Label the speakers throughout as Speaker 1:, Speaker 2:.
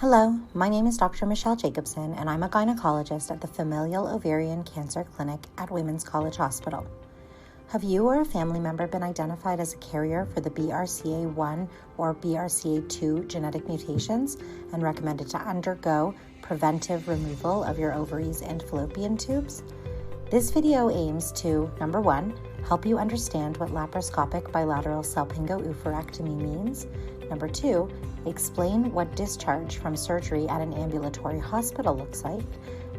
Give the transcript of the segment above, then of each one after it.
Speaker 1: Hello, my name is Dr. Michelle Jacobson, and I'm a gynecologist at the Familial Ovarian Cancer Clinic at Women's College Hospital. Have you or a family member been identified as a carrier for the BRCA1 or BRCA2 genetic mutations and recommended to undergo preventive removal of your ovaries and fallopian tubes? This video aims to, number 1, help you understand what laparoscopic bilateral salpingo-oophorectomy means. Number 2, explain what discharge from surgery at an ambulatory hospital looks like.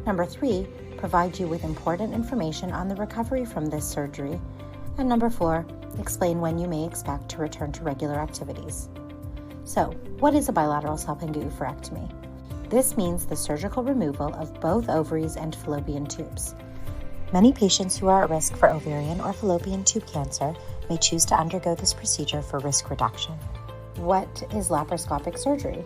Speaker 1: Number 3, provide you with important information on the recovery from this surgery. And number 4, explain when you may expect to return to regular activities. So, what is a bilateral salpingo-oophorectomy? This means the surgical removal of both ovaries and fallopian tubes. Many patients who are at risk for ovarian or fallopian tube cancer may choose to undergo this procedure for risk reduction. What is laparoscopic surgery?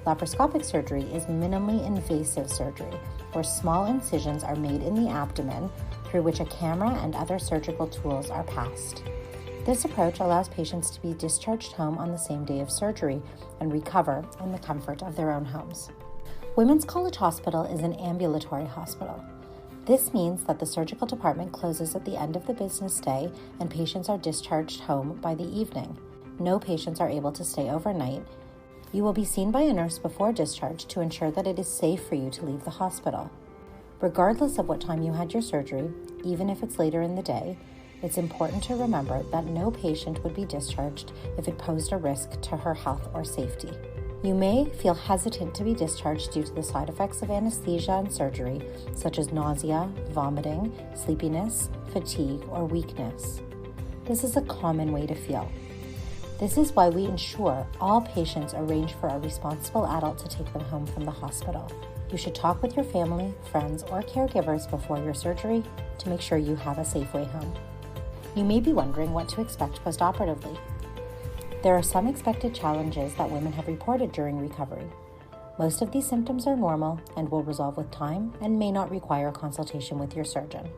Speaker 1: Laparoscopic surgery is minimally invasive surgery where small incisions are made in the abdomen through which a camera and other surgical tools are passed. This approach allows patients to be discharged home on the same day of surgery and recover in the comfort of their own homes. Women's College Hospital is an ambulatory hospital. This means that the surgical department closes at the end of the business day and patients are discharged home by the evening. No patients are able to stay overnight. You will be seen by a nurse before discharge to ensure that it is safe for you to leave the hospital. Regardless of what time you had your surgery, even if it's later in the day, it's important to remember that no patient would be discharged if it posed a risk to her health or safety. You may feel hesitant to be discharged due to the side effects of anesthesia and surgery, such as nausea, vomiting, sleepiness, fatigue, or weakness. This is a common way to feel. This is why we ensure all patients arrange for a responsible adult to take them home from the hospital. You should talk with your family, friends, or caregivers before your surgery to make sure you have a safe way home. You may be wondering what to expect postoperatively. There are some expected challenges that women have reported during recovery. Most of these symptoms are normal and will resolve with time and may not require consultation with your surgeon.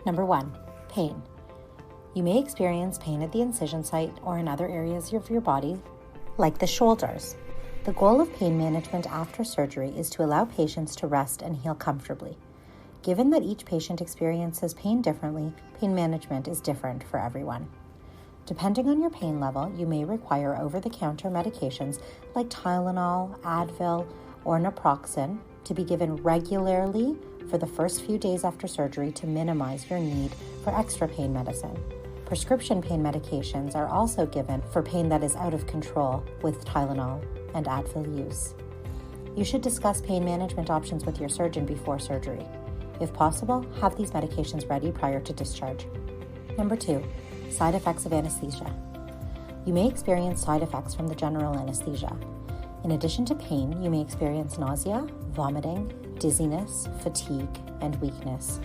Speaker 1: Number 1, pain. You may experience pain at the incision site or in other areas of your body, like the shoulders. The goal of pain management after surgery is to allow patients to rest and heal comfortably. Given that each patient experiences pain differently, pain management is different for everyone. Depending on your pain level, you may require over-the-counter medications like Tylenol, Advil, or naproxen to be given regularly for the first few days after surgery to minimize your need for extra pain medicine. Prescription pain medications are also given for pain that is out of control with Tylenol and Advil use. You should discuss pain management options with your surgeon before surgery. If possible, have these medications ready prior to discharge. Number 2, side effects of anesthesia. You may experience side effects from the general anesthesia. In addition to pain, you may experience nausea, vomiting, dizziness, fatigue, and weakness.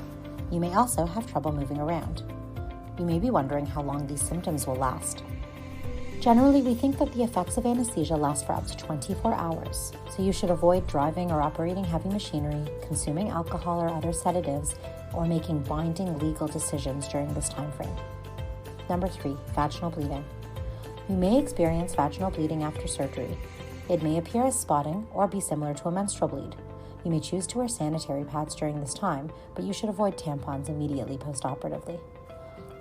Speaker 1: You may also have trouble moving around. You may be wondering how long these symptoms will last. Generally, we think that the effects of anesthesia last for up to 24 hours, so you should avoid driving or operating heavy machinery, consuming alcohol or other sedatives, or making binding legal decisions during this time frame. Number 3, vaginal bleeding. You may experience vaginal bleeding after surgery. It may appear as spotting or be similar to a menstrual bleed. You may choose to wear sanitary pads during this time, but you should avoid tampons immediately postoperatively.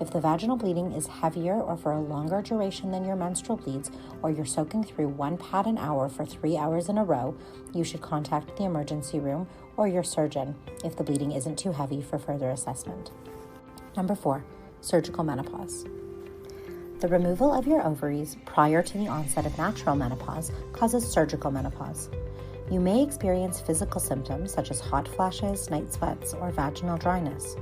Speaker 1: If the vaginal bleeding is heavier or for a longer duration than your menstrual bleeds, or you're soaking through 1 pad an hour for 3 hours in a row, you should contact the emergency room or your surgeon if the bleeding isn't too heavy for further assessment. Number 4, surgical menopause. The removal of your ovaries prior to the onset of natural menopause causes surgical menopause. You may experience physical symptoms such as hot flashes, night sweats, or vaginal dryness.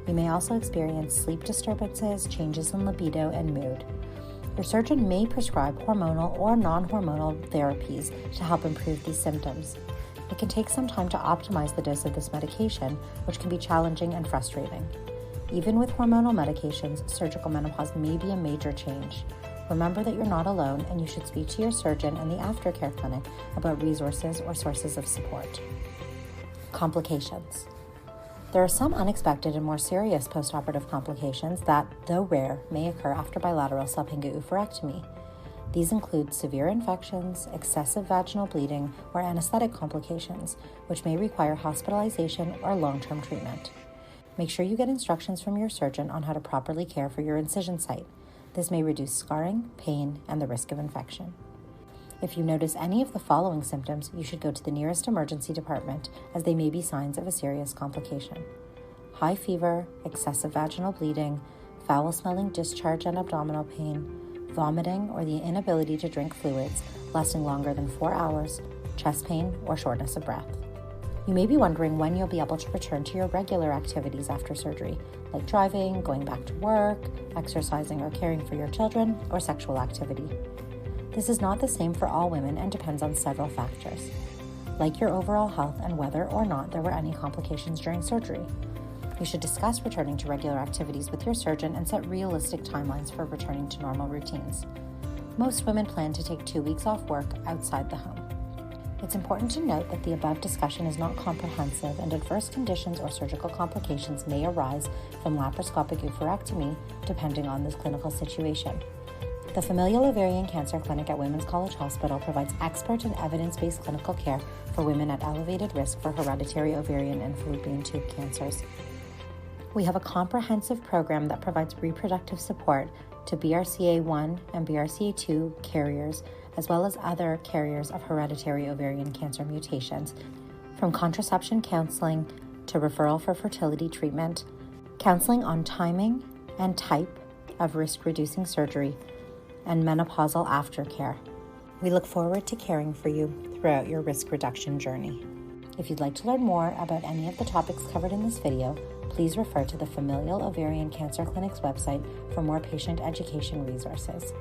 Speaker 1: You may also experience sleep disturbances, changes in libido, and mood. Your surgeon may prescribe hormonal or non-hormonal therapies to help improve these symptoms. It can take some time to optimize the dose of this medication, which can be challenging and frustrating. Even with hormonal medications, surgical menopause may be a major change. Remember that you're not alone, and you should speak to your surgeon and the aftercare clinic about resources or sources of support. Complications. There are some unexpected and more serious postoperative complications that, though rare, may occur after bilateral salpingo-oophorectomy. These include severe infections, excessive vaginal bleeding, or anesthetic complications, which may require hospitalization or long-term treatment. Make sure you get instructions from your surgeon on how to properly care for your incision site. This may reduce scarring, pain, and the risk of infection. If you notice any of the following symptoms, you should go to the nearest emergency department, as they may be signs of a serious complication. High fever, excessive vaginal bleeding, foul-smelling discharge and abdominal pain, vomiting or the inability to drink fluids lasting longer than 4 hours, chest pain, or shortness of breath. You may be wondering when you'll be able to return to your regular activities after surgery, like driving, going back to work, exercising or caring for your children, or sexual activity. This is not the same for all women and depends on several factors, like your overall health and whether or not there were any complications during surgery. You should discuss returning to regular activities with your surgeon and set realistic timelines for returning to normal routines. Most women plan to take 2 weeks off work outside the home. It's important to note that the above discussion is not comprehensive, and adverse conditions or surgical complications may arise from laparoscopic oophorectomy depending on the clinical situation. The Familial Ovarian Cancer Clinic at Women's College Hospital provides expert and evidence-based clinical care for women at elevated risk for hereditary ovarian and fallopian tube cancers. We have a comprehensive program that provides reproductive support to BRCA1 and BRCA2 carriers, as well as other carriers of hereditary ovarian cancer mutations, from contraception counseling to referral for fertility treatment, counseling on timing and type of risk-reducing surgery, and menopausal aftercare. We look forward to caring for you throughout your risk reduction journey. If you'd like to learn more about any of the topics covered in this video, please refer to the Familial Ovarian Cancer Clinic's website for more patient education resources.